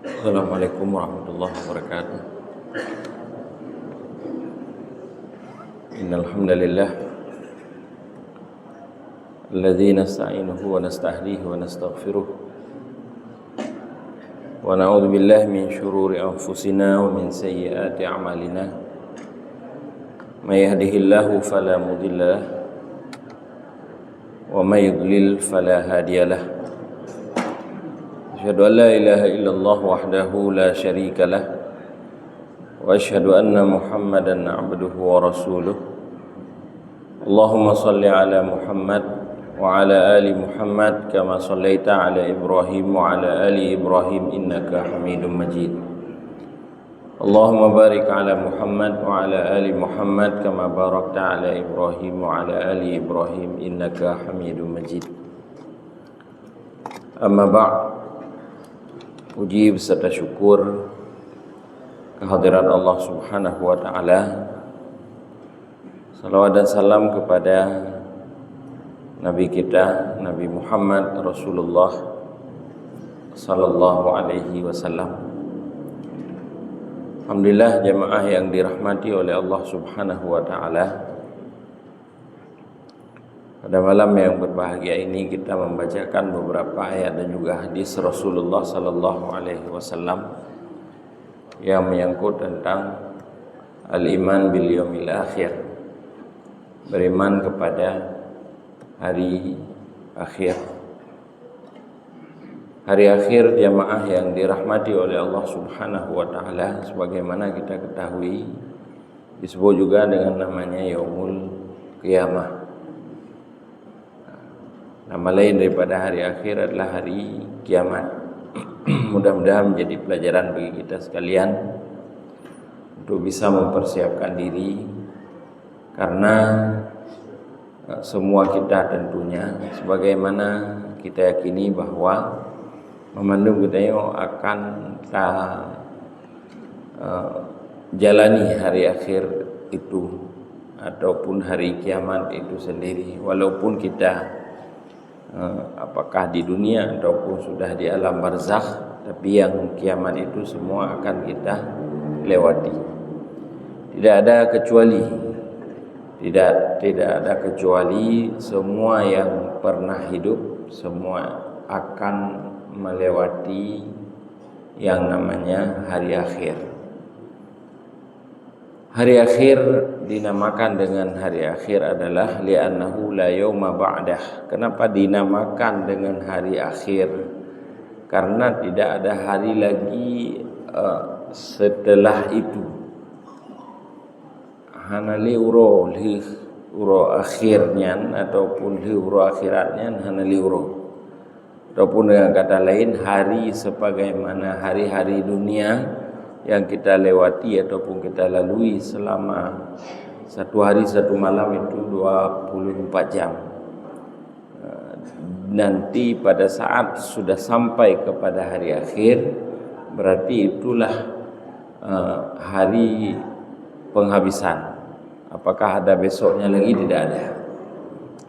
Assalamualaikum warahmatullahi wabarakatuh. Innal hamdalillah alladzi nasta'inuhu wa nasta'hdihi wa nastaghfiruh wa na'udzu billahi min shururi anfusina wa min sayyiati a'malina. May yahdihillahu fala mudilla lahu wa may yudlil fala hadiya lahu. Asyhadu an la ilaha illallah wahdahu la syarika lah wa asyhadu anna Muhammadan abduhu wa rasuluh. Allahumma salli ala Muhammad wa ala ali Muhammad kama sallaita ala Ibrahim wa ala ali Ibrahim innaka Hamidum Majid. Allahumma barik ala Muhammad wa ala ali Muhammad kama barakta ala Ibrahim wa ala ali Ibrahim innaka Hamidum Majid. Amma ba'd. Puji beserta syukur kehadiran Allah Subhanahu wa taala. Salawat dan salam kepada Nabi kita, Nabi Muhammad Rasulullah sallallahu alaihi wasallam. Alhamdulillah jemaah yang dirahmati oleh Allah Subhanahu wa taala. Pada malam yang berbahagia ini kita membacakan beberapa ayat dan juga hadis Rasulullah sallallahu alaihi wasallam yang menyangkut tentang al-iman bil yaumil akhir. Beriman kepada hari akhir. Hari akhir jamaah yang dirahmati oleh Allah Subhanahu wa taala, sebagaimana kita ketahui disebut juga dengan namanya yaumul qiyamah. Nama lain daripada hari akhir adalah hari kiamat. Mudah-mudahan menjadi pelajaran bagi kita sekalian untuk bisa mempersiapkan diri, karena semua kita tentunya sebagaimana kita yakini bahwa memandung kita akan kita jalani hari akhir itu ataupun hari kiamat itu sendiri, walaupun kita apakah di dunia ataupun sudah di alam barzakh, tapi yang kiamat itu semua akan kita lewati. Tidak ada kecuali semua yang pernah hidup semua akan melewati yang namanya hari akhir. Hari akhir dinamakan dengan hari akhir adalah li'annahu la yauma ba'dah. Kenapa dinamakan dengan hari akhir? Karena tidak ada hari lagi setelah itu. Hanali uro akhirnya ataupun uro akhiratnya hanali uro. Ataupun dengan kata lain, hari sebagaimana hari-hari dunia yang kita lewati ataupun kita lalui selama satu hari satu malam itu 24 jam. Nanti pada saat sudah sampai kepada hari akhir, berarti itulah hari penghabisan. Apakah ada besoknya lagi? Tidak ada.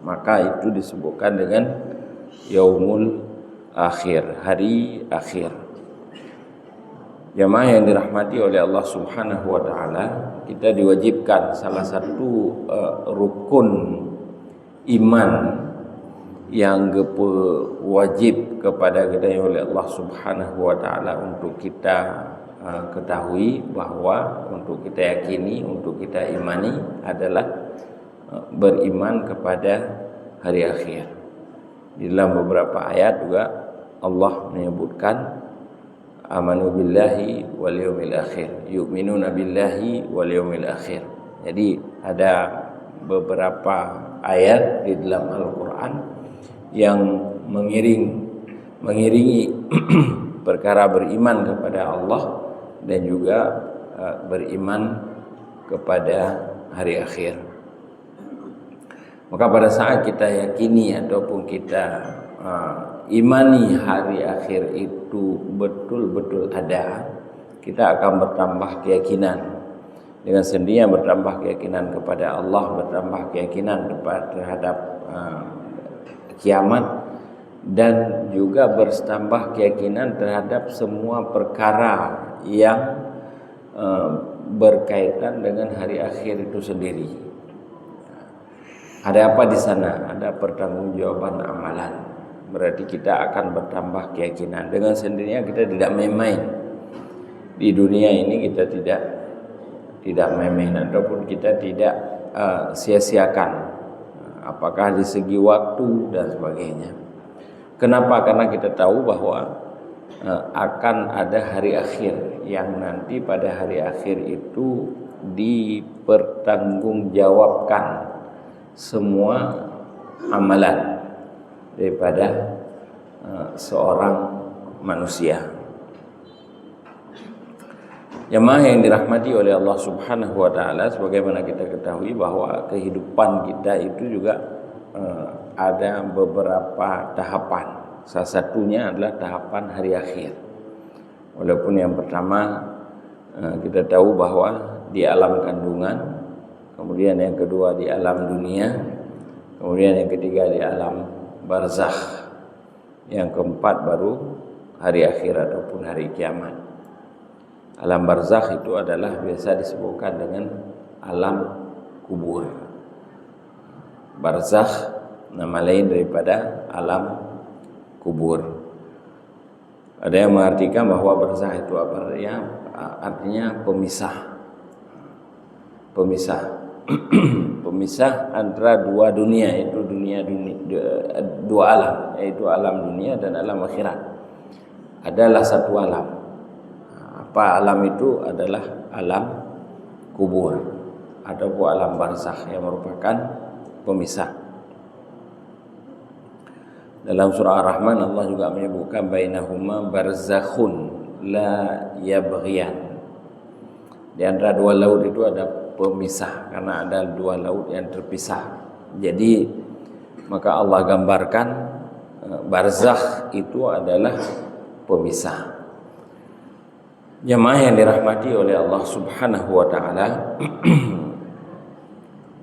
Maka itu disebutkan dengan yaumul akhir, hari akhir. Jamaah yang dirahmati oleh Allah Subhanahu wa taala, kita diwajibkan salah satu rukun iman yang wajib kepada kita oleh Allah Subhanahu wa taala untuk kita ketahui bahwa untuk kita yakini, untuk kita imani adalah beriman kepada hari akhir. Di dalam beberapa ayat juga Allah menyebutkan amanu billahi wal yaumil akhir, yu'minuna billahi wal yaumil akhir. Jadi ada beberapa ayat di dalam Al-Qur'an yang mengiringi perkara beriman kepada Allah dan juga beriman kepada hari akhir. Maka pada saat kita yakini ataupun kita imani hari akhir itu betul-betul ada, kita akan bertambah keyakinan. Dengan sendirinya bertambah keyakinan kepada Allah, bertambah keyakinan terhadap kiamat, dan juga bertambah keyakinan terhadap semua perkara yang berkaitan dengan hari akhir itu sendiri. Ada apa di sana? Ada pertanggungjawaban amalan. Berarti kita akan bertambah keyakinan. Dengan sendirinya kita tidak main-main. Di dunia ini kita tidak main-main ataupun kita tidak sia-siakan. Apakah di segi waktu dan sebagainya. Kenapa? Karena kita tahu bahwa akan ada hari akhir yang nanti pada hari akhir itu dipertanggungjawabkan semua amalan daripada seorang manusia. Jemaah yang dirahmati oleh Allah Subhanahu wa taala, sebagaimana kita ketahui bahwa kehidupan kita itu juga ada beberapa tahapan. Salah satunya adalah tahapan hari akhir. Walaupun yang pertama kita tahu bahwa di alam kandungan, kemudian yang kedua di alam dunia, kemudian yang ketiga di alam barzakh, yang keempat baru hari akhir ataupun hari kiamat. Alam barzakh itu adalah biasa disebutkan dengan alam kubur. Barzakh nama lain daripada alam kubur. Ada yang mengartikan bahwa barzakh itu apa ya? Artinya pemisah. Pemisah antara dua dunia, yaitu dua alam, yaitu alam dunia dan alam akhirat. Adalah satu alam. Apa alam itu? Adalah alam kubur ataupun alam barzakh yang merupakan pemisah. Dalam surah Ar-Rahman Allah juga menyebutkan bainahuma barzakhun la yabghiyan. Di antara dua laut itu ada pemisah, karena ada dua laut yang terpisah. Jadi maka Allah gambarkan barzakh itu adalah pemisah. Jemaah yang dirahmati oleh Allah Subhanahu wa taala,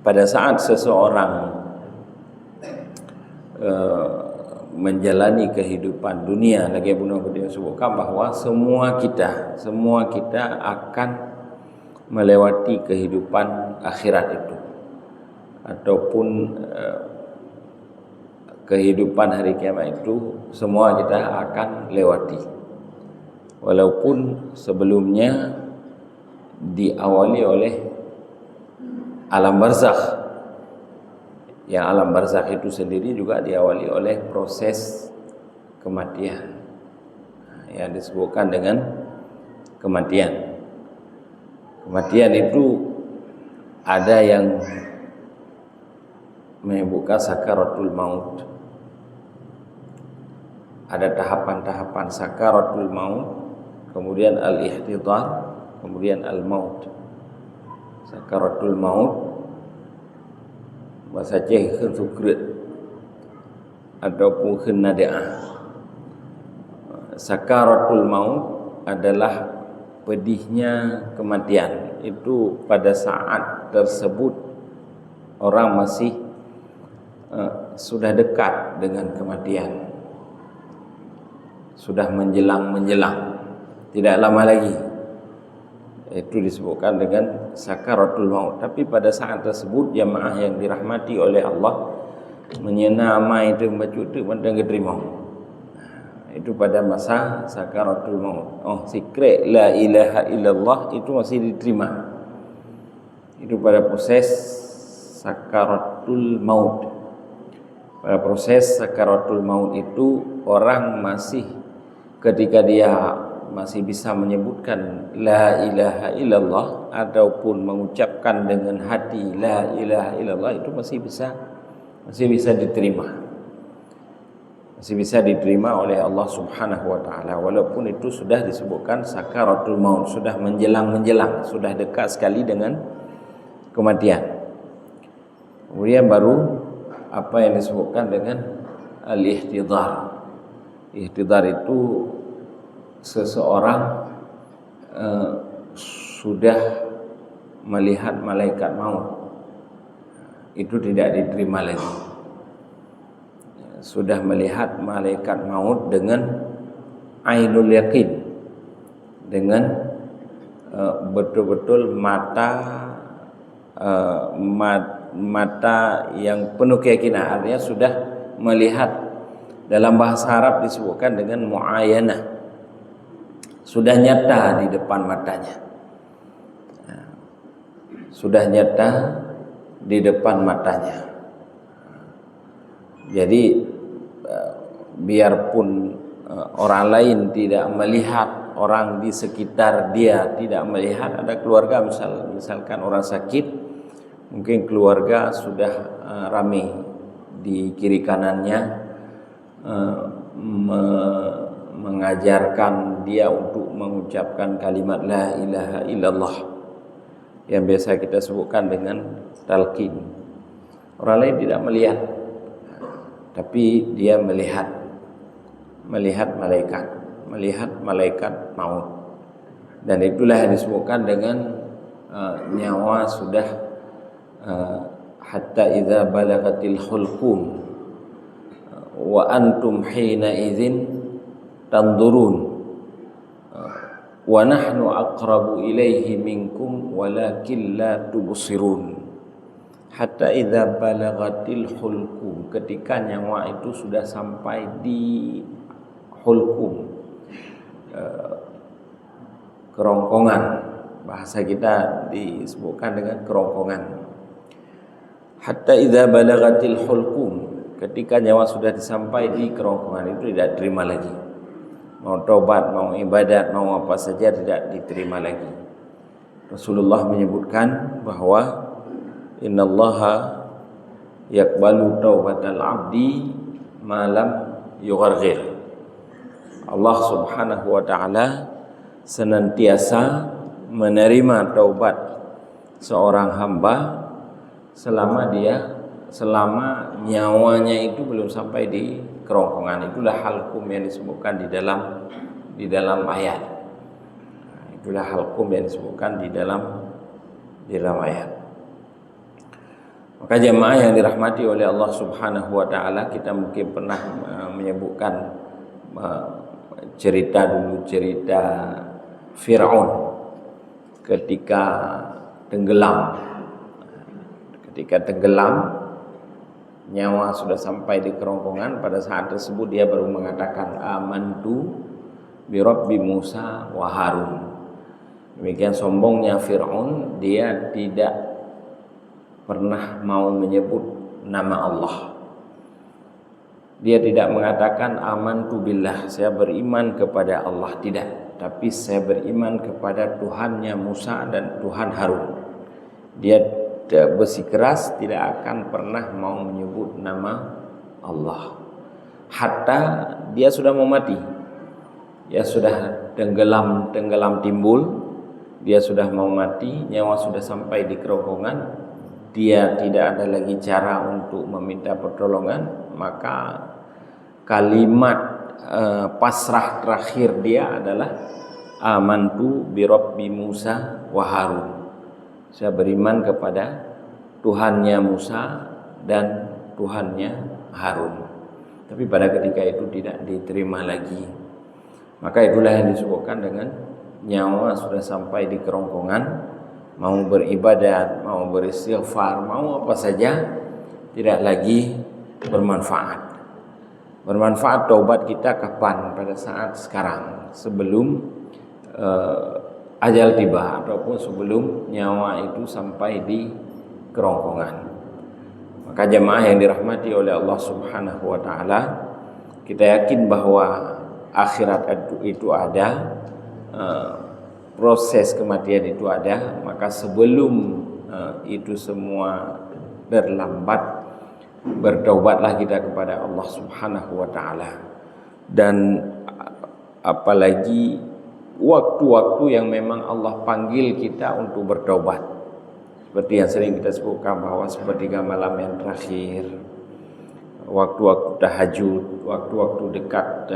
pada saat seseorang menjalani kehidupan dunia, lagi Ibnu Qayyim sebutkan bahwa semua kita akan melewati kehidupan akhirat itu ataupun kehidupan hari kiamat itu, semua kita akan lewati. Walaupun sebelumnya diawali oleh alam barzakh. Yang alam barzakh itu sendiri juga diawali oleh proses kematian yang disebutkan dengan kematian. Kematian itu ada yang menyebutkan sakaratul maut. Ada tahapan-tahapan sakaratul maut, kemudian al-ihtidar, kemudian al-maut. Sakaratul maut bahasa Aceh khen sukret ataupun khen nadi'ah. Sakaratul maut adalah pedihnya kematian. Itu pada saat tersebut orang masih sudah dekat dengan kematian, sudah menjelang, tidak lama lagi. Itu disebutkan dengan sakaratul maut. Tapi pada saat tersebut jemaah yang dirahmati oleh Allah menyenama itu membaca itu pandang keterima. Itu pada masa sakaratul maut. Oh, sikre la ilaha illallah itu masih diterima. Itu pada proses sakaratul maut. Pada proses sakaratul maut itu orang masih, ketika dia masih bisa menyebutkan la ilaha illallah ataupun mengucapkan dengan hati la ilaha illallah, itu masih bisa diterima. Masih bisa diterima oleh Allah Subhanahu wa taala, walaupun itu sudah disebutkan sakaratul maut, sudah menjelang, sudah dekat sekali dengan kematian. Kemudian baru apa yang disebutkan dengan al-ihtidar. Ihtidar itu seseorang sudah melihat malaikat maut, itu tidak diterima lagi. sudah melihat malaikat maut dengan ainul yaqin, dengan betul-betul mata yang penuh keyakinan. Artinya sudah melihat, dalam bahasa Arab disebutkan dengan muayanah, sudah nyata di depan matanya, sudah nyata di depan matanya. Jadi biarpun orang lain tidak melihat, orang di sekitar dia tidak melihat, ada keluarga misalkan orang sakit, mungkin keluarga sudah ramai di kiri kanannya mengajarkan dia untuk mengucapkan kalimat la ilaha illallah yang biasa kita sebutkan dengan talqin. Orang lain tidak melihat, tapi dia melihat malaikat maut. Dan itulah yang disebutkan dengan nyawa sudah hatta idza balagatil hulqum wa antum hina idzin tanzurun wa nahnu aqrabu ilaihi minkum walakin la tubsirun. Hatta idza balagatil hulqum, ketika nyawa itu sudah sampai di hulqum, kerongkongan, bahasa kita disebutkan dengan kerongkongan. Hatta idza balagatil hulqum, ketika nyawa sudah sampai di kerongkongan itu tidak terima lagi. Mau taubat, mau ibadat, mau apa saja tidak diterima lagi. Rasulullah menyebutkan bahwa innallaha yaqbalu taubatal abdi ma lam yugharghir. Allah Subhanahu wa taala senantiasa menerima taubat seorang hamba selama nyawanya itu belum sampai di kerongkongan. Itulah halqum yang disebutkan di dalam ayat. Itulah halqum yang disebutkan di dalam ayat. Maka jemaah yang dirahmati oleh Allah Subhanahu wa taala, kita mungkin pernah menyebutkan cerita Fir'aun ketika tenggelam. Nyawa sudah sampai di kerongkongan. Pada saat tersebut dia baru mengatakan amantu bi Rabbi Musa wa Harun. Demikian sombongnya Fir'aun, dia tidak pernah mau menyebut nama Allah. Dia tidak mengatakan amantu billah, saya beriman kepada Allah, tidak, tapi saya beriman kepada Tuhannya Musa dan Tuhan Harun. Dia bersikeras tidak akan pernah mau menyebut nama Allah. Hatta dia sudah mau mati, dia sudah tenggelam timbul, dia sudah mau mati, nyawa sudah sampai di kerongkongan, dia tidak ada lagi cara untuk meminta pertolongan, maka kalimat pasrah terakhir dia adalah amantu bi Rabbi Musa wa Harun. Saya beriman kepada Tuhannya Musa dan Tuhannya Harun. Tapi pada ketika itu tidak diterima lagi. Maka itulah yang disebutkan dengan nyawa sudah sampai di kerongkongan, mau beribadat, mau beristighfar, mau apa saja tidak lagi bermanfaat. Bermanfaat taubat kita kapan? Pada saat sekarang, sebelum ajal tiba ataupun sebelum nyawa itu sampai di kerongkongan. Maka jemaah yang dirahmati oleh Allah Subhanahu wa taala, kita yakin bahwa akhirat itu ada, proses kematian itu ada. Maka sebelum itu semua terlambat, bertaubatlah kita kepada Allah Subhanahu wa taala. Dan apalagi waktu-waktu yang memang Allah panggil kita untuk bertaubat, seperti yang sering kita sebutkan bahwa sepertiga malam yang terakhir, waktu-waktu tahajud, waktu-waktu dekat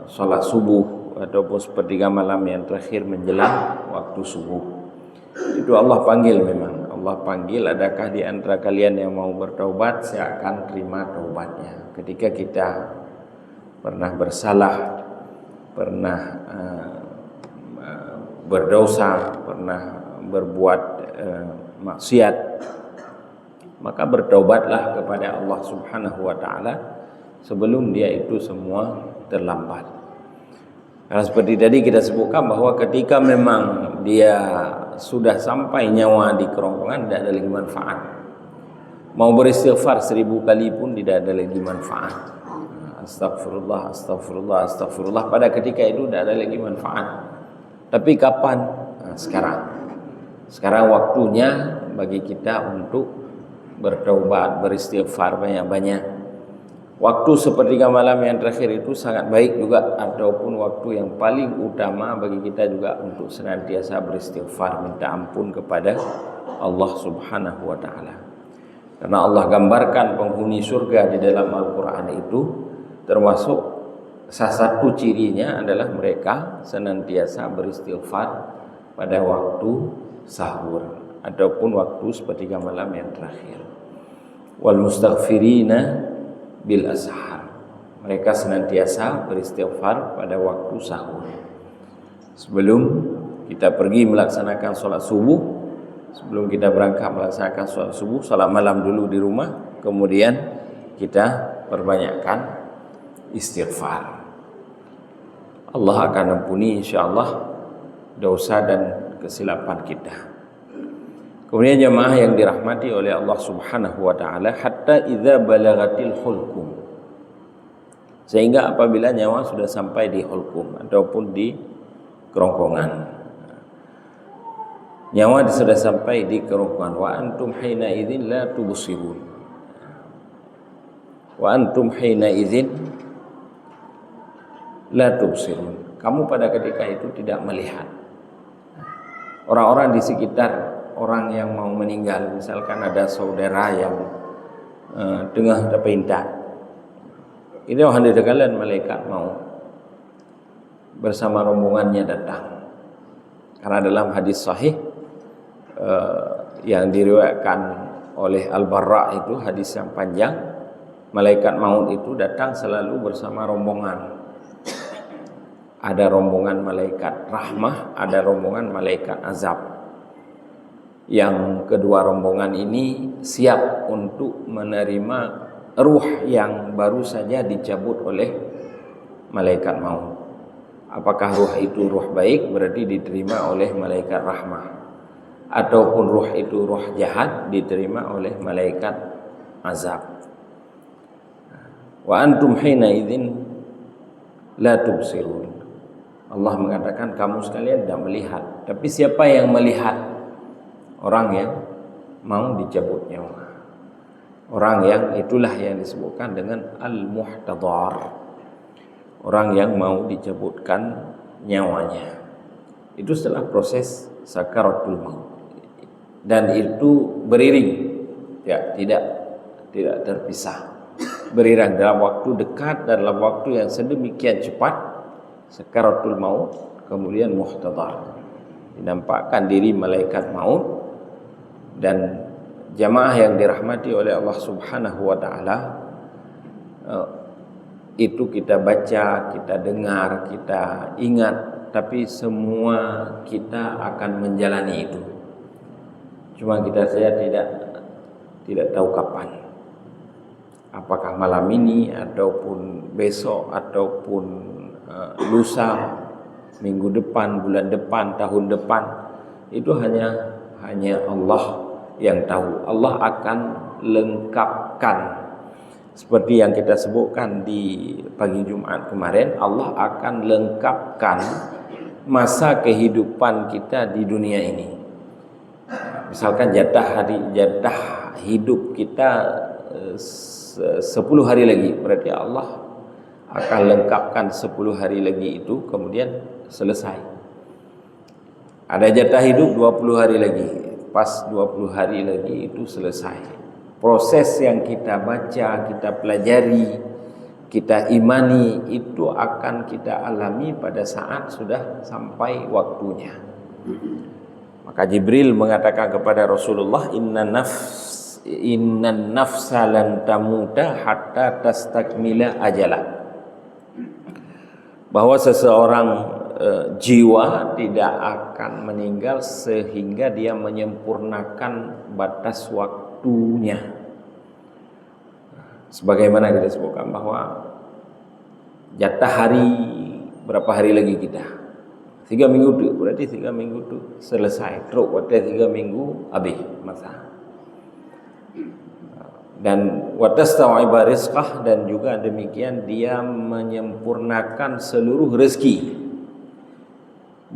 salat subuh, ataupun sepertiga malam yang terakhir menjelang waktu subuh, itu Allah panggil memang. Allah Allah panggil, adakah di antara kalian yang mau bertaubat, saya akan terima taubatnya. Ketika kita pernah bersalah, pernah berdosa, pernah berbuat maksiat, maka bertaubatlah kepada Allah Subhanahu wa taala sebelum dia itu semua terlambat. Karena seperti tadi kita sebutkan bahwa ketika memang dia sudah sampai nyawa di kerongkongan, tidak ada lagi manfaat. Mau beristighfar 1000 kali pun tidak ada lagi manfaat. Astagfirullah, astagfirullah, astagfirullah. Pada ketika itu tidak ada lagi manfaat. Tapi kapan? Sekarang. Sekarang waktunya bagi kita untuk bertaubat, beristighfar banyak-banyak. Waktu sepertiga malam yang terakhir itu sangat baik juga, ataupun waktu yang paling utama bagi kita juga untuk senantiasa beristighfar, minta ampun kepada Allah Subhanahu wa taala. Karena Allah gambarkan penghuni surga di dalam Al-Qur'an itu, termasuk salah satu cirinya adalah mereka senantiasa beristighfar pada waktu sahur ataupun waktu sepertiga malam yang terakhir. Wal mustaghfirina bil ashar. Mereka senantiasa beristighfar pada waktu sahur. Sebelum kita pergi melaksanakan sholat subuh, sebelum kita berangkat melaksanakan sholat subuh, sholat malam dulu di rumah, kemudian kita perbanyakkan istighfar. Allah akan ampuni insyaallah dosa dan kesilapan kita. Kemudian jemaah yang dirahmati oleh Allah Subhanahu wa taala, hatta idza balagatil hulqum. Sehingga apabila nyawa sudah sampai di hulqum ataupun di kerongkongan. Nyawa sudah sampai di kerongkongan, wa antum hina idzin la tubsirun. Wa antum hina idzin la tubsirun. Kamu pada ketika itu tidak melihat. Orang-orang di sekitar orang yang mau meninggal, misalkan ada saudara yang tengah terpindah, ini orang dikatakan malaikat mau bersama rombongannya datang. Karena dalam hadis sahih yang diriwayatkan oleh Al-Barra, itu hadis yang panjang, malaikat maut itu datang selalu bersama rombongan. Ada rombongan malaikat rahmah, ada rombongan malaikat azab. Yang kedua rombongan ini siap untuk menerima ruh yang baru saja dicabut oleh malaikat maut. Apakah ruh itu ruh baik, berarti diterima oleh malaikat rahmah, ataupun ruh itu ruh jahat, diterima oleh malaikat azab. Wa antum hina idzin la tubsirun. Allah mengatakan kamu sekalian tidak melihat. Tapi siapa yang melihat? Orang yang mau dicabut nyawa. Orang yang itulah yang disebutkan dengan al-muhtadar. Orang yang mau dicabutkan nyawanya. Itu setelah proses sakaratul maut. Dan itu beriring. Ya, tidak terpisah. Beriring dalam waktu dekat, dalam waktu yang sedemikian cepat. Sakaratul maut, kemudian muhtadar. Dinampakkan diri malaikat maut. Dan jamaah yang dirahmati oleh Allah Subhanahu wa taala, itu kita baca, kita dengar, kita ingat, tapi semua kita akan menjalani itu. Cuma kita saja tidak tahu kapan. Apakah malam ini ataupun besok ataupun lusa, minggu depan, bulan depan, tahun depan, itu hanya Allah yang tahu. Allah akan lengkapkan seperti yang kita sebutkan di pagi Jumat kemarin. Allah akan lengkapkan masa kehidupan kita di dunia ini. Misalkan jatah hidup kita 10 hari lagi, berarti Allah akan lengkapkan 10 hari lagi itu, kemudian selesai. Ada jatah hidup 20 hari lagi, pas 20 hari lagi itu selesai. Proses yang kita baca, kita pelajari, kita imani, itu akan kita alami pada saat sudah sampai waktunya. Maka Jibril mengatakan kepada Rasulullah, innan nafsa lan tamuta hatta tastakmila ajalah. Bahwa seseorang jiwa tidak akan meninggal sehingga dia menyempurnakan batas waktunya. Sebagaimana kita sebutkan bahwa jatah hari, berapa hari lagi kita? 3 minggu tu, berarti 3 minggu tu selesai. Teruk waktu 3 minggu habis masa. Dan watasta'iba rizqah, dan juga demikian dia menyempurnakan seluruh rezeki.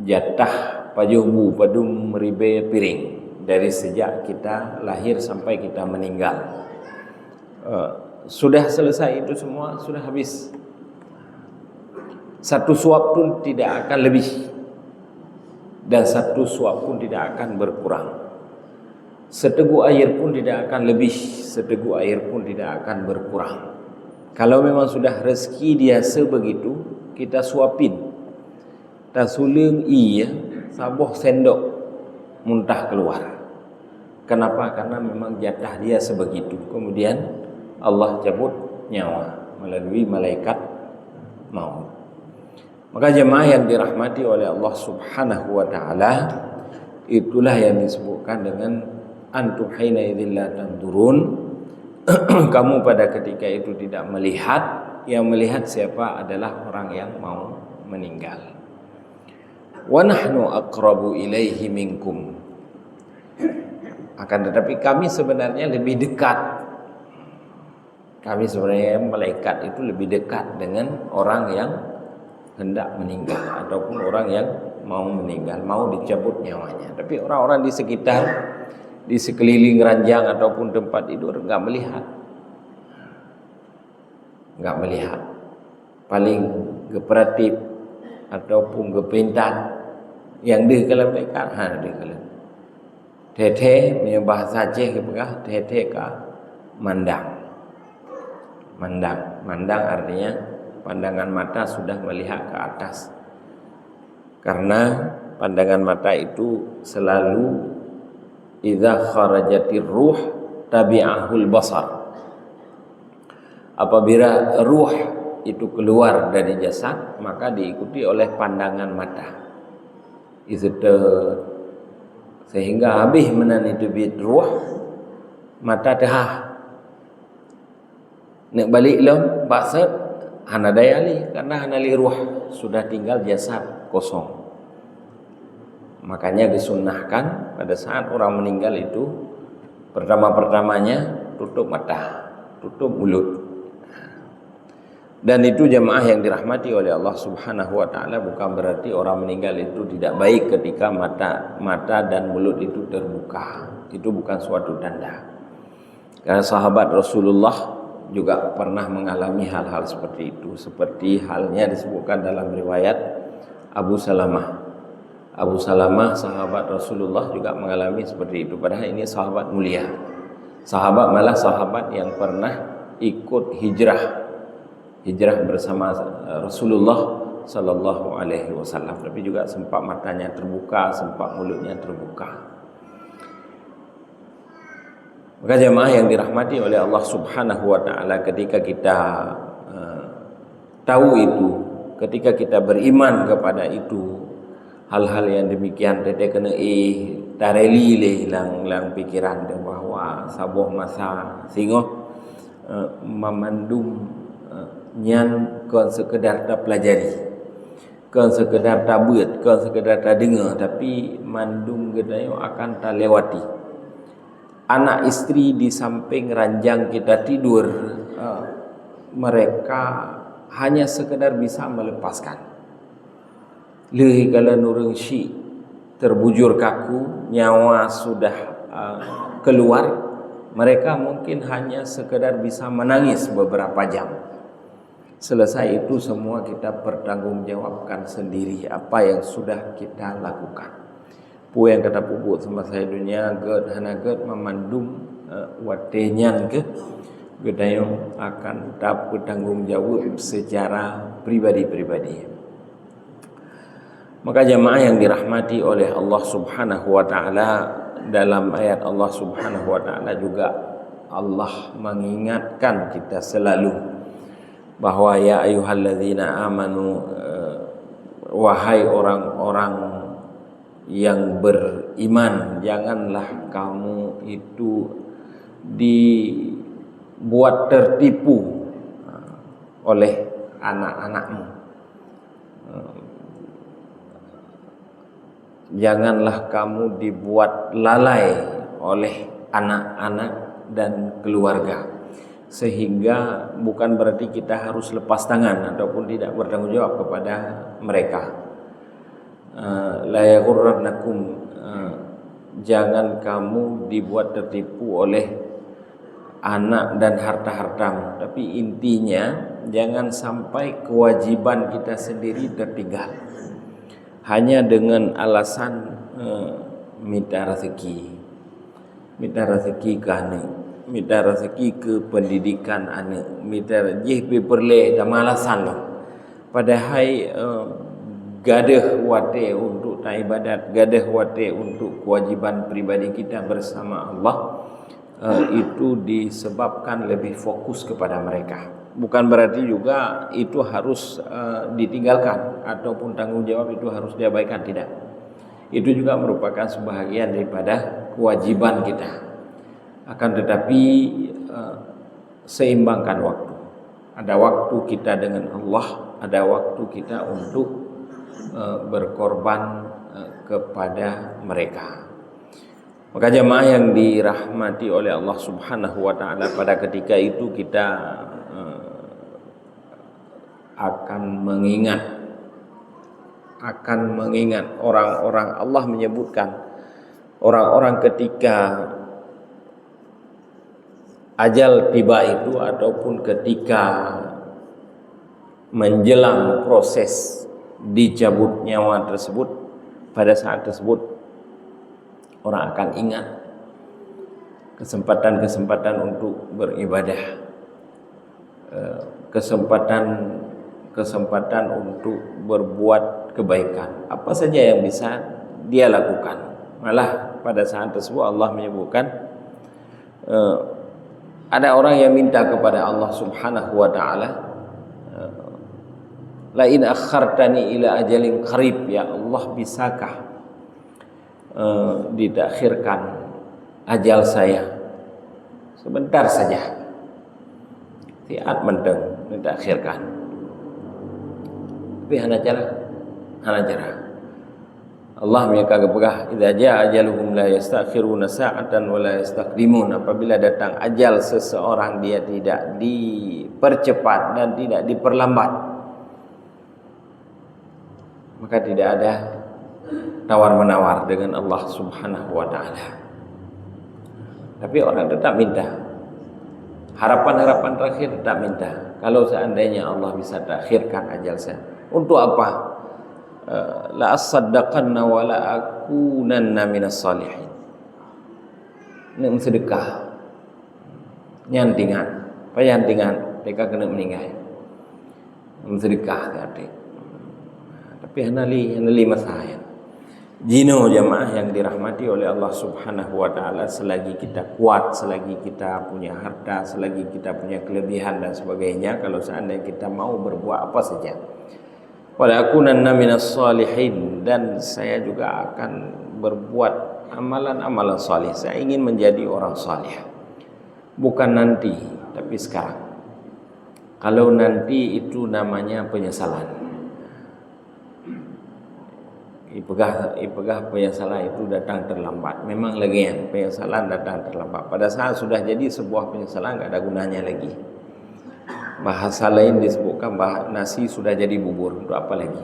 Jatah pajuh padum ribe piring dari sejak kita lahir sampai kita meninggal. Sudah selesai itu semua, sudah habis. Satu suap pun tidak akan lebih, dan satu suap pun tidak akan berkurang. Seteguk air pun tidak akan lebih, seteguk air pun tidak akan berkurang. Kalau memang sudah rezeki dia sebegitu, kita suapin. Tak suling iya, sabuh sendok muntah keluar. Kenapa? Karena memang jatah dia sebegitu. Kemudian Allah cabut nyawa melalui malaikat maut. Maka jemaah yang dirahmati oleh Allah Subhanahu wa taala, itulah yang disebutkan dengan antum hina idzil la tanzurun. Kamu pada ketika itu tidak melihat, yang melihat siapa adalah orang yang mau meninggal. Wa nahnu aqrabu ilaihi minkum. Akan tetapi kami sebenarnya lebih dekat. Kami sebenarnya malaikat itu lebih dekat dengan orang yang hendak meninggal ataupun orang yang mau meninggal, mau dicabut nyawanya. Tapi orang-orang di sekitar, di sekeliling ranjang ataupun tempat tidur enggak melihat. Enggak melihat. Paling geperatif ataupun gepintat yang dia kalau mereka dia kalau tete punya bahasa Aceh ke pegah, tete ka mandang. Mandang artinya pandangan mata sudah melihat ke atas. Karena pandangan mata itu selalu idza kharajatir ruh tabi'ahul basar. Apabila ruh itu keluar dari jasad, maka diikuti oleh pandangan mata. Sehingga habis menani tebit ruh, mata dah nak balik lem maksud hana daya li, karena hana li ruh, sudah tinggal jasad kosong. Makanya disunnahkan pada saat orang meninggal itu pertama-pertamanya tutup mata, tutup mulut. Dan itu jemaah yang dirahmati oleh Allah Subhanahu wa taala, bukan berarti orang meninggal itu tidak baik ketika mata dan mulut itu terbuka. Itu bukan suatu tanda. Karena sahabat Rasulullah juga pernah mengalami hal-hal seperti itu, seperti halnya disebutkan dalam riwayat Abu Salamah. Abu Salamah sahabat Rasulullah juga mengalami seperti itu, padahal ini sahabat mulia. Malah sahabat yang pernah ikut hijrah bersama Rasulullah sallallahu alaihi wasallam, tapi juga sempat matanya terbuka, sempat mulutnya terbuka. Maka jemaah yang dirahmati oleh Allah Subhanahu wa taala, ketika kita tahu itu, ketika kita beriman kepada itu, hal-hal yang demikian tete kena tareli le lang pikiran dia bahwa sabuh masa singoh memandum nyan kon sekedar tak pelajari, kon sekedar tak buat, kon sekedar tak dengar, tapi mandum gedayo akan tak lewati. Anak istri di samping ranjang kita tidur, mereka hanya sekedar bisa melepaskan. Leh kalau nurung syik terbujur kaku, nyawa sudah keluar, mereka mungkin hanya sekedar bisa menangis beberapa jam. Selesai itu semua kita bertanggungjawabkan sendiri apa yang sudah kita lakukan. Pu yang kata pupuk semasa dunia ged hana ged memandum watenyan ke gedayong akan tak bertanggungjawab secara pribadi-pribadi. Maka jamaah yang dirahmati oleh Allah Subhanahu wa taala, dalam ayat Allah Subhanahu wa taala juga Allah mengingatkan kita selalu bahwa ya ayyuhalladzina amanu, wahai orang-orang yang beriman, janganlah kamu itu dibuat tertipu oleh anak-anakmu. Janganlah kamu dibuat lalai oleh anak-anak dan keluarga, sehingga bukan berarti kita harus lepas tangan ataupun tidak bertanggung jawab kepada mereka. La yaghurrannakum, jangan kamu dibuat tertipu oleh anak dan harta-hartamu. Tapi intinya jangan sampai kewajiban kita sendiri tertinggal hanya dengan alasan minta rezeki ke anak, minta rezeki ke pendidikan anak, minta rezeki perleh dan alasan lah. Padahal gadah wate untuk ibadat, gadah wate untuk kewajiban pribadi kita bersama Allah, itu disebabkan lebih fokus kepada mereka. Bukan berarti juga itu harus ditinggalkan ataupun tanggung jawab itu harus diabaikan, tidak. Itu juga merupakan sebahagian daripada kewajiban kita. Akan tetapi seimbangkan waktu. Ada waktu kita dengan Allah, ada waktu kita untuk berkorban kepada mereka. Maka jemaah yang dirahmati oleh Allah Subhanahu wa taala, pada ketika itu kita akan mengingat orang-orang, Allah menyebutkan orang-orang ketika ajal tiba itu ataupun ketika menjelang proses dicabut nyawa tersebut, pada saat tersebut orang akan ingat kesempatan-kesempatan untuk beribadah, kesempatan untuk berbuat kebaikan, apa saja yang bisa dia lakukan. Malah pada saat tersebut Allah menyebutkan ada orang yang minta kepada Allah Subhanahu wa taala, la in akhartani ila ajalin qarib, ya Allah bisakah ditakhirkan ajal saya sebentar saja, tiat menteng ditakhirkan. Tapi hana cara Allah menyatakan kepada idza jaa ajaluhum la yastakhiruna sa'atan wa la yastaqdimun. Apabila datang ajal seseorang, dia tidak dipercepat dan tidak diperlambat, maka tidak ada tawar-menawar dengan Allah Subhanahu wa taala. Tapi orang tetap minta, harapan-harapan terakhir tetap minta, kalau seandainya Allah bisa takhirkan ajal saya. Untuk apa? La asaddaqanna wa la akunanna minas salihin. Ini sedekah. Nyantingan. Apa nyantingan? Mereka kena meninggal. Sedekah tadi. Tapi hanali masaya. Jino jamaah yang dirahmati oleh Allah Subhanahu wa taala, selagi kita kuat, selagi kita punya harta, selagi kita punya kelebihan dan sebagainya, kalau seandainya kita mau berbuat apa saja, wala akunanna minas salihin, dan saya juga akan berbuat amalan-amalan saleh. Saya ingin menjadi orang saleh. Bukan nanti, tapi sekarang. Kalau nanti itu namanya penyesalan. Ipegah penyesalan itu datang terlambat. Memang lagi yang penyesalan datang terlambat. Pada saat sudah jadi sebuah penyesalan, enggak ada gunanya lagi. Bahasa lain disebutkan bahwa nasi sudah jadi bubur, untuk apa lagi?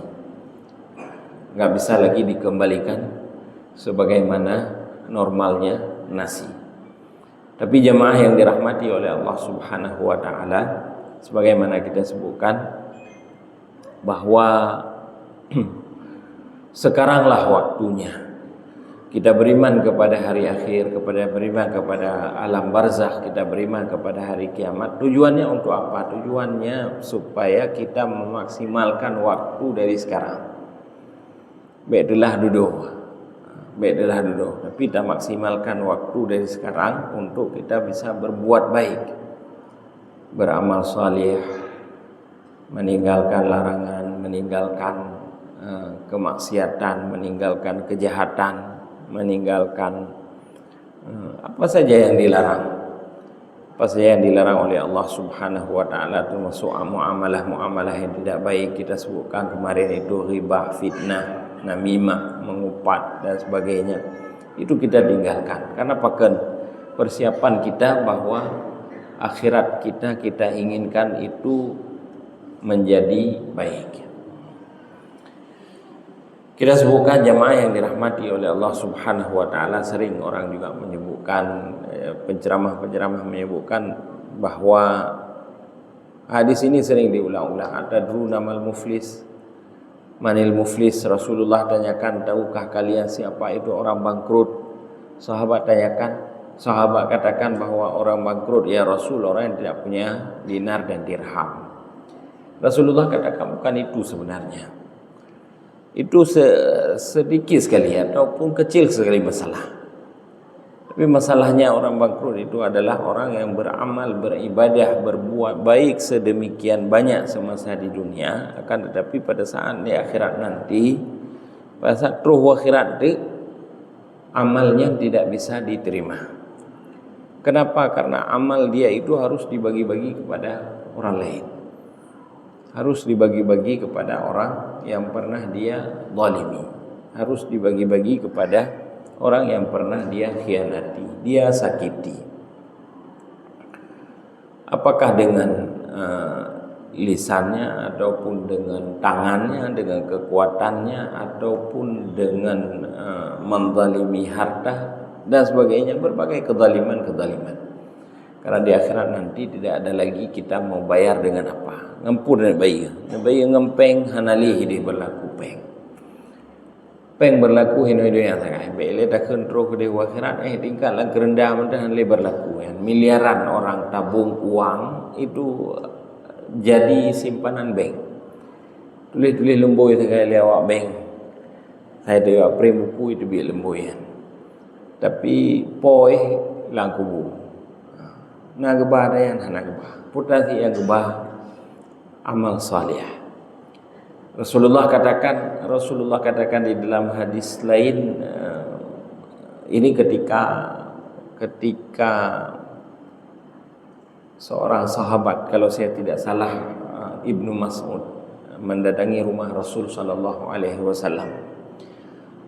Enggak bisa lagi dikembalikan sebagaimana normalnya nasi. Tapi jemaah yang dirahmati oleh Allah Subhanahu wa taala, sebagaimana kita sebutkan bahwa sekaranglah waktunya kita beriman kepada hari akhir, beriman kepada alam barzakh, kita beriman kepada hari kiamat. Tujuannya untuk apa? Tujuannya supaya kita memaksimalkan waktu dari sekarang. baiklah duduk, tapi kita maksimalkan waktu dari sekarang untuk kita bisa berbuat baik, beramal salih, meninggalkan larangan, meninggalkan kemaksiatan, meninggalkan kejahatan, meninggalkan apa saja yang dilarang. Apa saja yang dilarang oleh Allah Subhanahu wa taala, termasuk muamalah-muamalah yang tidak baik. Kita sebutkan kemarin itu riba, fitnah, namimah, mengupat dan sebagainya. Itu kita tinggalkan. Karena persiapan kita bahwa akhirat kita inginkan itu menjadi baik. Kita sebutkan jamaah yang dirahmati oleh Allah Subhanahu wa taala, sering orang juga menyebutkan, penceramah-penceramah menyebutkan bahwa hadis ini sering diulang-ulang. Atadruna mal muflis? Manil muflis? Rasulullah tanyakan, tahukah kalian siapa itu orang bangkrut? Sahabat katakan bahwa orang bangkrut ya Rasul, orang yang tidak punya dinar dan dirham. Rasulullah katakan bukan itu sebenarnya. Itu sedikit sekali ataupun kecil sekali masalah. Tapi masalahnya orang bangkrut itu adalah orang yang beramal, beribadah, berbuat baik sedemikian banyak semasa di dunia, akan tetapi pada saat di akhirat nanti, pada saat ruh akhirat itu, amalnya tidak bisa diterima. Kenapa? Karena amal dia itu harus dibagi-bagi kepada orang lain. Harus dibagi-bagi kepada orang yang pernah dia zalimi. Harus dibagi-bagi kepada orang yang pernah dia khianati, dia sakiti. Apakah dengan lisannya, ataupun dengan tangannya, dengan kekuatannya, ataupun dengan menzalimi harta dan sebagainya, berbagai kezaliman. Karena di akhirat nanti tidak ada lagi kita mau bayar dengan apa. Ngempur dan bayi ngempeng hanali hidup berlaku peng berlaku hidup yang sangat baik. Tak kontrol ke dewa akhirat tingkatlah kerendah mentah hanali berlaku. Miliaran orang tabung uang itu jadi simpanan bank. Tulis lemboi sekali awak bank. Saya tengok prem buku itu biar lemboi. Tapi poi langkubu. Nagebah ada yang nagebah. Putasi yang gebah amal salih. Rasulullah katakan di dalam hadis lain, ini ketika seorang sahabat, kalau saya tidak salah Ibnu Mas'ud, mendatangi rumah Rasul sallallahu alaihi wasallam,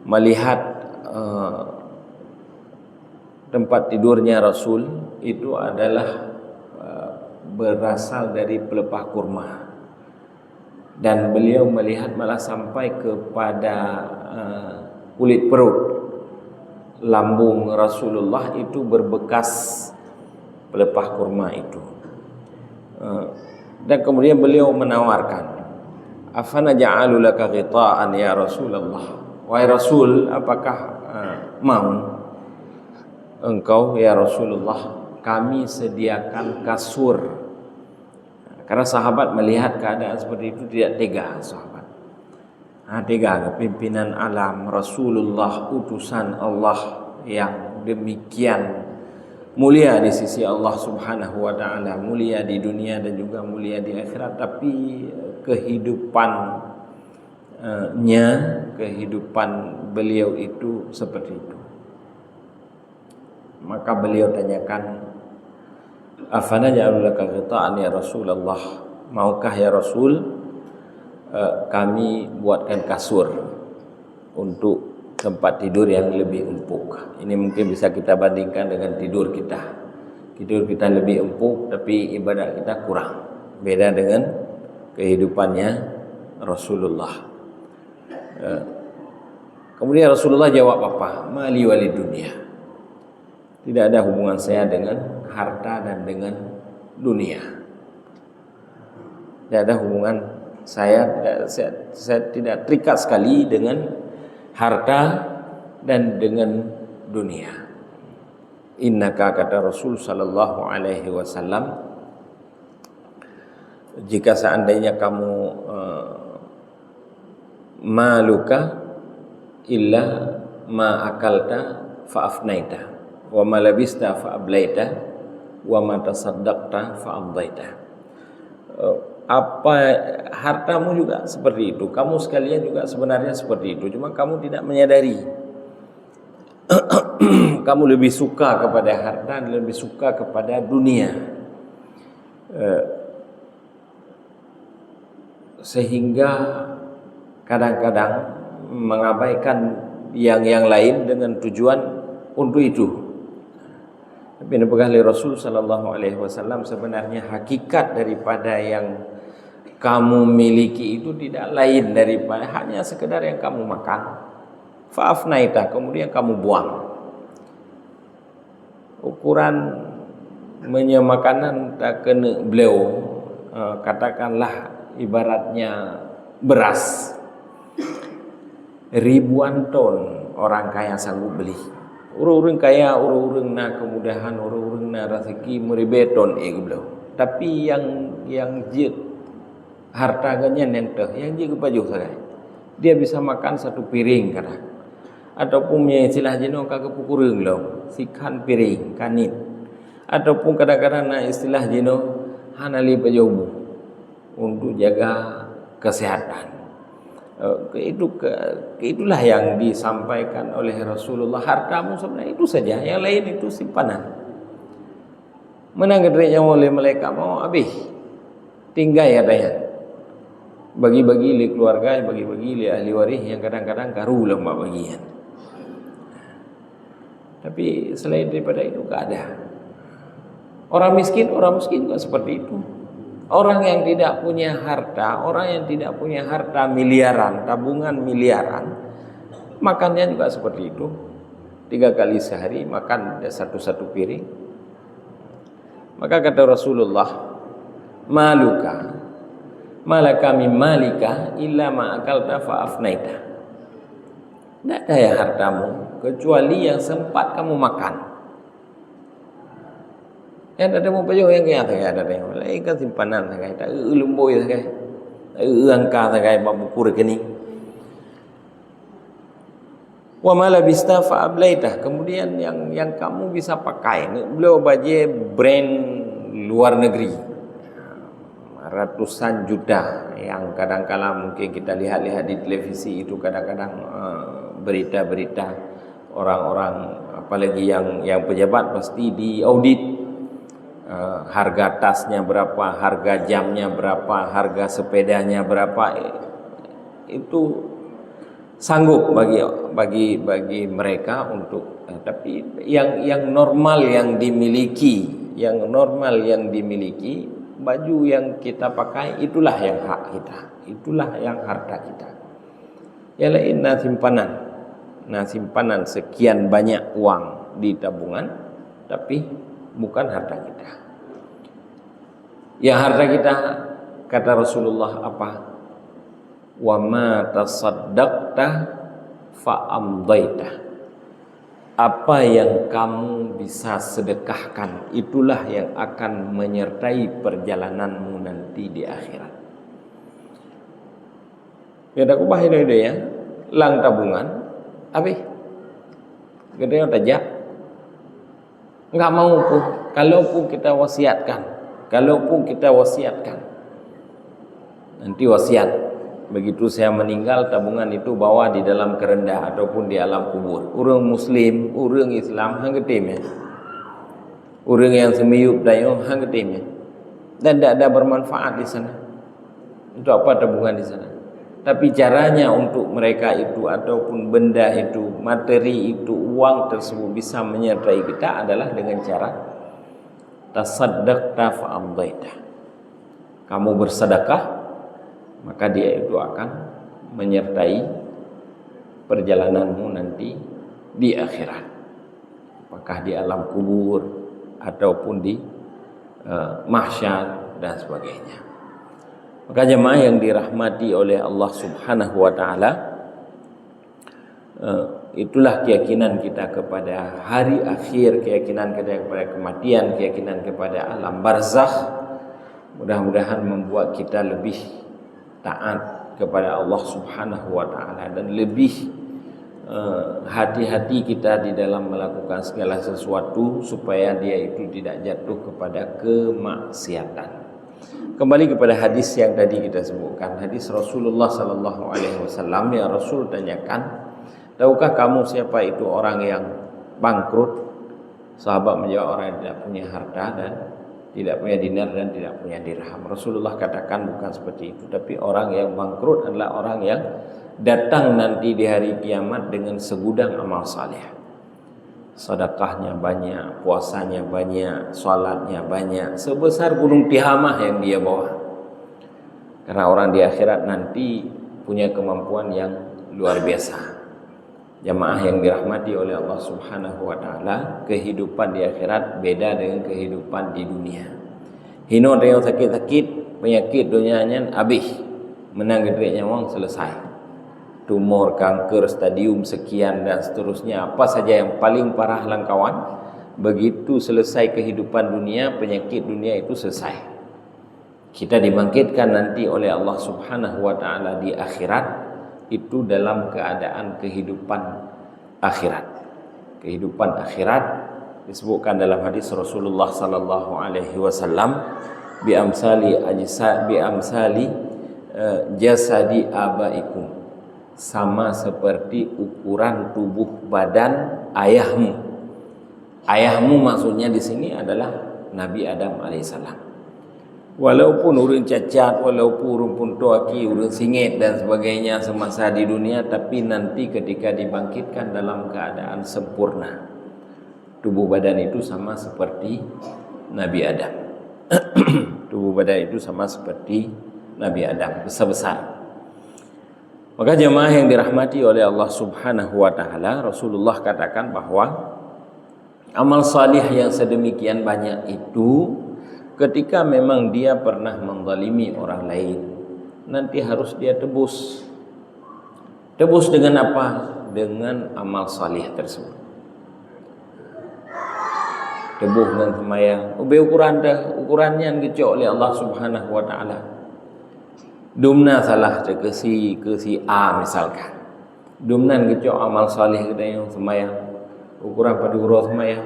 melihat tempat tidurnya Rasul itu adalah berasal dari pelepah kurma, dan beliau melihat malah sampai kepada kulit perut lambung Rasulullah itu berbekas pelepah kurma itu. Dan kemudian beliau menawarkan, afana ja'alu laka ghita'an ya Rasulullah, wahai Rasul, apakah mau engkau ya Rasulullah kami sediakan kasur? Karena sahabat melihat keadaan seperti itu tidak tega. Sahabat tega, pimpinan alam Rasulullah, utusan Allah yang demikian mulia di sisi Allah Subhanahu wa taala, mulia di dunia dan juga mulia di akhirat, tapi kehidupan beliau itu seperti itu. Maka beliau tanyakan, afana ja'alulaka ghita'an ya Rasulullah, maukah ya Rasul kami buatkan kasur untuk tempat tidur yang lebih empuk. Ini mungkin bisa kita bandingkan dengan tidur kita. Tidur kita lebih empuk, tapi ibadat kita kurang. Beda dengan kehidupannya Rasulullah. Kemudian Rasulullah jawab apa? Mali walid dunia. Tidak ada hubungan saya dengan harta dan dengan dunia. Tidak ada hubungan saya tidak terikat sekali dengan harta dan dengan dunia. Innaka, kata Rasul sallallahu alaihi wasallam, jika seandainya kamu maluka illa ma akalta fa afnaita wa ma labista fa ablaita wa ma tasaddaqta fa amdaita. Apa hartamu juga seperti itu, kamu sekalian juga sebenarnya seperti itu, cuma kamu tidak menyadari. Kamu lebih suka kepada harta, lebih suka kepada dunia, sehingga kadang-kadang mengabaikan yang lain dengan tujuan untuk itu. Tapi dibekali Rasul sallallahu alaihi wasallam, sebenarnya hakikat daripada yang kamu miliki itu tidak lain daripada hanya sekedar yang kamu makan. Fa'afnaita, kemudian kamu buang. Ukuran menyemakanan tak kena beliau, katakanlah ibaratnya beras ribuan ton orang kaya sanggup beli. Orang-orang kaya, orang-orang na kemudahan, orang-orang na rezeki meribeton beliau. Tapi yang jid harta ganyan nenteh, yang jid kepajuh sagai. Dia bisa makan satu piring kadang. Ataupun istilah jenuh kagak pukureng lo, sikan piring kanit. Ataupun kadang-kadang na istilah jenuh hanali pajobu untuk jaga kesehatan. Itulah yang disampaikan oleh Rasulullah. Hartamu sebenarnya itu saja, yang lain itu simpanan. Menang gedenya oleh malaikat mau habis, tinggal ya daya. Bagi-bagi li keluarga, bagi-bagi li ahli waris yang kadang-kadang karu lah mak bagian. Tapi selain daripada itu tak ada. Orang miskin juga seperti itu. Orang yang tidak punya harta miliaran, tabungan miliaran, makannya juga seperti itu. 3 kali sehari makan satu piring. Maka kata Rasulullah, malaka min malika illa ma akalta fa afnaita. Tidak ada ya hartamu kecuali yang sempat kamu makan. Yang ada mau pajuh yang kaya tak ada yang lain kan simpanan tak ada lemboi tak ada angka tak ada buku rekening. Wa malabista fa ablaita, kemudian yang kamu bisa pakai. Beliau baju brand luar negeri ratusan juta, yang kadang-kala mungkin kita lihat di televisi itu kadang-kadang berita-berita orang-orang, apalagi yang pejabat pasti diaudit. Harga tasnya berapa, harga jamnya berapa, harga sepedanya berapa, itu sanggup bagi mereka untuk. Tapi yang normal yang dimiliki, baju yang kita pakai itulah yang hak kita, itulah yang harta kita. Yang lain simpanan sekian banyak uang di tabungan, tapi bukan harta kita. Yang harta kita, kata Rasulullah apa? Wa ma tasaddaqta fa amdaita. Apa yang kamu bisa sedekahkan, itulah yang akan menyertai perjalananmu nanti di akhirat. Ya dak ubah itu ya, lang tabungan, habis gede tajak. Enggak mau pun, kalaupun kita wasiatkan, nanti wasiat, begitu saya meninggal tabungan itu bawa di dalam kerenda ataupun di alam kubur. Orang Muslim, orang Islam hanggetim ya, orang yang semiyup dayo hanggetim ya, dan tidak ada bermanfaat di sana. Untuk apa tabungan di sana? Tapi caranya untuk mereka itu ataupun benda itu, materi itu, uang tersebut bisa menyertai kita adalah dengan cara tasaddaqta fa amdaita. Kamu bersedekah, maka dia itu akan menyertai perjalananmu nanti di akhirat. Apakah di alam kubur ataupun di mahsyar dan sebagainya. Maka jemaah yang dirahmati oleh Allah Subhanahu wa taala, itulah keyakinan kita kepada hari akhir, keyakinan kita kepada kematian, keyakinan kepada alam barzakh. Mudah-mudahan membuat kita lebih taat kepada Allah Subhanahu wa taala dan lebih hati-hati kita di dalam melakukan segala sesuatu supaya dia itu tidak jatuh kepada kemaksiatan. Kembali kepada hadis yang tadi kita sebutkan, hadis Rasulullah sallallahu alaihi wasallam. Ya Rasul tanyakan, tahukah kamu siapa itu orang yang bangkrut? Sahabat menjawab, orang yang tidak punya harta dan tidak punya dinar dan tidak punya dirham. Rasulullah katakan bukan seperti itu, tapi orang yang bangkrut adalah orang yang datang nanti di hari kiamat dengan segudang amal saleh. Sedekahnya banyak, puasanya banyak, salatnya banyak, sebesar gunung Tihamah yang dia bawa. Karena orang di akhirat nanti punya kemampuan yang luar biasa. Jamaah yang dirahmati oleh Allah Subhanahu wa taala, kehidupan di akhirat beda dengan kehidupan di dunia. Hino dengan sakit-sakit, penyakit dunianya habis, menang gede nyawang selesai. Tumor, kanker, stadium sekian dan seterusnya, apa saja yang paling parah langkawan, begitu selesai kehidupan dunia, penyakit dunia itu selesai. Kita dibangkitkan nanti oleh Allah Subhanahu wa taala di akhirat, itu dalam keadaan kehidupan akhirat. Kehidupan akhirat disebutkan dalam hadis Rasulullah sallallahu alaihi wasallam, bi amsali jasadi abaikum, sama seperti ukuran tubuh badan ayahmu. Ayahmu maksudnya di sini adalah Nabi Adam alaihissalam. Walaupun urun cacat, walaupun urun puntuaki, urun singit dan sebagainya semasa di dunia, tapi nanti ketika dibangkitkan dalam keadaan sempurna, tubuh badan itu sama seperti Nabi Adam. Tubuh badan itu sama seperti Nabi Adam, besar-besar. Maka jemaah yang dirahmati oleh Allah Subhanahu wa taala, Rasulullah katakan bahwa amal salih yang sedemikian banyak itu, ketika memang dia pernah menzalimi orang lain, nanti harus dia tebus. Tebus dengan apa? Dengan amal salih tersebut. Tebus dengan sembahyang. Ukurannya dicok oleh Allah Subhanahu wa taala. Dumna salah ke si A misalkan. Dumna dicok amal salih kita yang sembahyang. Ukuran pada urus sembahyang.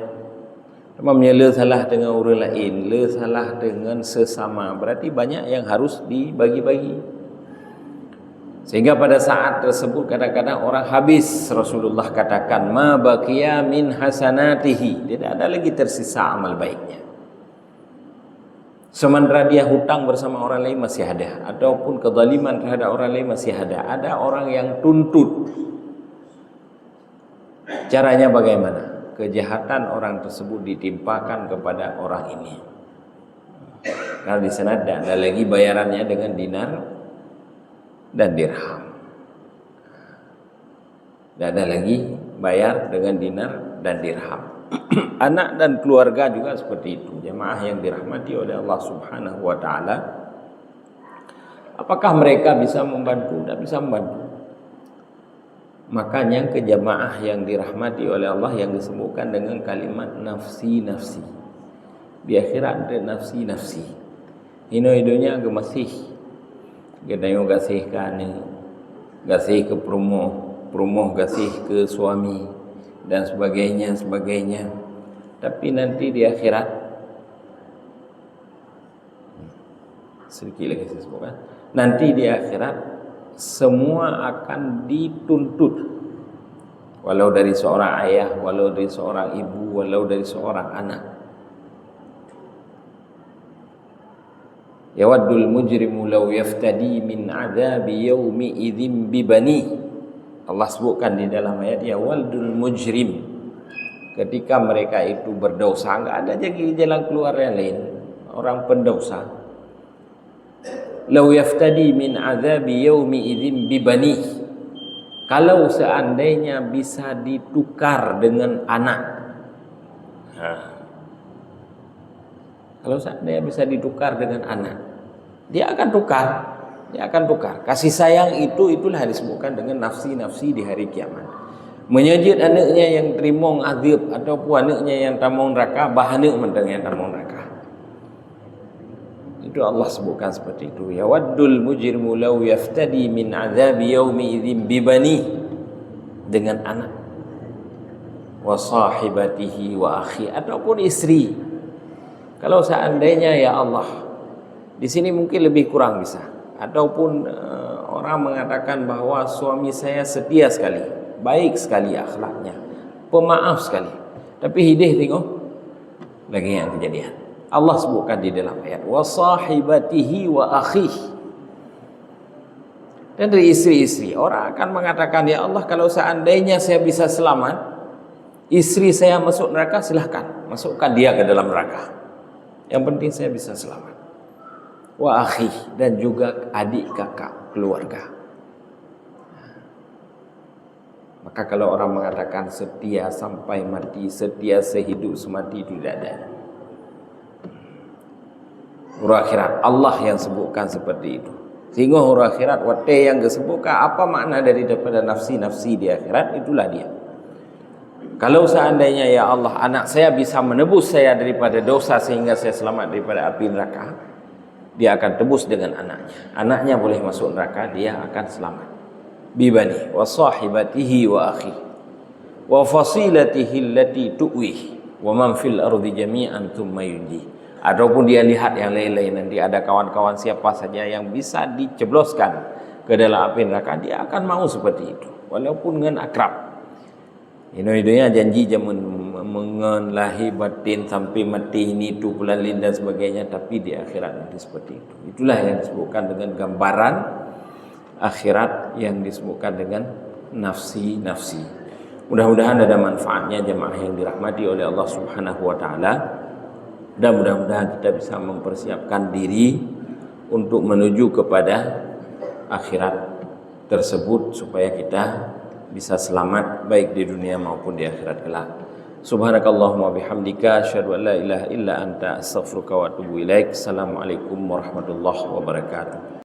Memangnya le salah dengan orang lain, le salah dengan sesama, berarti banyak yang harus dibagi-bagi. Sehingga pada saat tersebut kadang-kadang orang habis. Rasulullah katakan, ma baqiya min hasanatihi, tidak ada lagi tersisa amal baiknya. Sementara dia hutang bersama orang lain masih ada, ataupun kezaliman terhadap orang lain masih ada. Ada orang yang tuntut. Caranya bagaimana? Kejahatan orang tersebut ditimpakan kepada orang ini. Karena di sana ada lagi bayarannya dengan dinar dan dirham. Tidak ada lagi bayar dengan dinar dan dirham. Anak dan keluarga juga seperti itu. Jemaah yang dirahmati oleh Allah Subhanahu wa taala, apakah mereka bisa membantu? Tidak bisa membantu. Makanya ke jamaah yang dirahmati oleh Allah yang disebutkan dengan kalimat nafsi-nafsi. Di akhirat ada nafsi-nafsi. Hino-hidonya agak masih. Kita gasihkan ni, gasih ke perumoh gasih ke suami dan sebagainya. Tapi nanti di akhirat, sedikit lagi saya sebutkan, nanti di akhirat semua akan dituntut, walau dari seorang ayah, walau dari seorang ibu, walau dari seorang anak. Yawaddul mujrimu law yaftadi min adzabi yaumi idzin bibani. Allah sebutkan di dalam ayat, yawaddul mujrim, ketika mereka itu berdosa, enggak ada lagi jalan keluar yang lain. Orang pendosa, law yaftadi min azabi yaumi idzin bibani, kalau seandainya bisa ditukar dengan anak. Kalau seandainya bisa ditukar dengan anak, dia akan tukar. Kasih sayang itulah disebutkan dengan nafsi-nafsi di hari kiamat. Menyajid anaknya yang terima azab ataupun anaknya yang tamang neraka, bahana mentang yang tamang neraka. Itu Allah sebutkan seperti itu. Yawaddul mujrimu law yaftadi min azabi yaumi idzin bibani. dengan anak, wa sahibatihi wa akhi, ataupun istri. Kalau seandainya ya Allah, di sini mungkin lebih kurang bisa, ataupun orang mengatakan bahwa suami saya setia sekali, baik sekali akhlaknya, pemaaf sekali, tapi hidih tengok lagi yang kejadian. Allah sebutkan di dalam ayat wa sahibatihi wa akhi. Dan dari istri-istri, orang akan mengatakan, ya Allah, kalau seandainya saya bisa selamat, istri saya masuk neraka, silahkan masukkan dia ke dalam neraka. Yang penting saya bisa selamat. Wa akhi, dan juga adik kakak keluarga. Maka kalau orang mengatakan setia sampai mati, setia sehidup semati, itu tidak ada. Huruf akhirat Allah yang sebutkan seperti itu. Sehingga huruf akhirat wate yang disebutkan apa makna daripada nafsi-nafsi di akhirat, itulah dia. Kalau seandainya ya Allah, anak saya bisa menebus saya daripada dosa sehingga saya selamat daripada api neraka, dia akan tebus dengan anaknya. Anaknya boleh masuk neraka, dia akan selamat. Bibani wa sahibatihi wa akhi wa fasilatihi allati tu'wih wa man fil ardi jami'an thumma yunji. Ataupun dia lihat yang lain-lain, nanti ada kawan-kawan siapa saja yang bisa dicebloskan ke dalam api neraka, dia akan mau seperti itu walaupun dengan akrab. Ino-inonya janji mengenlahi batin sampai mati ini tu pelalin dan sebagainya, tapi di akhirat nanti seperti itu. Itulah yang disebutkan dengan gambaran akhirat yang disebutkan dengan nafsi-nafsi. Mudah-mudahan ada manfaatnya jemaah yang dirahmati oleh Allah Subhanahu wa taala. Dan mudah-mudahan kita bisa mempersiapkan diri untuk menuju kepada akhirat tersebut supaya kita bisa selamat baik di dunia maupun di akhirat kelak. Subhanakallahumma bihamdika asyhadu an la ilaha illa anta astaghfiruka wa atubu ilaik. Assalamualaikum warahmatullahi wabarakatuh.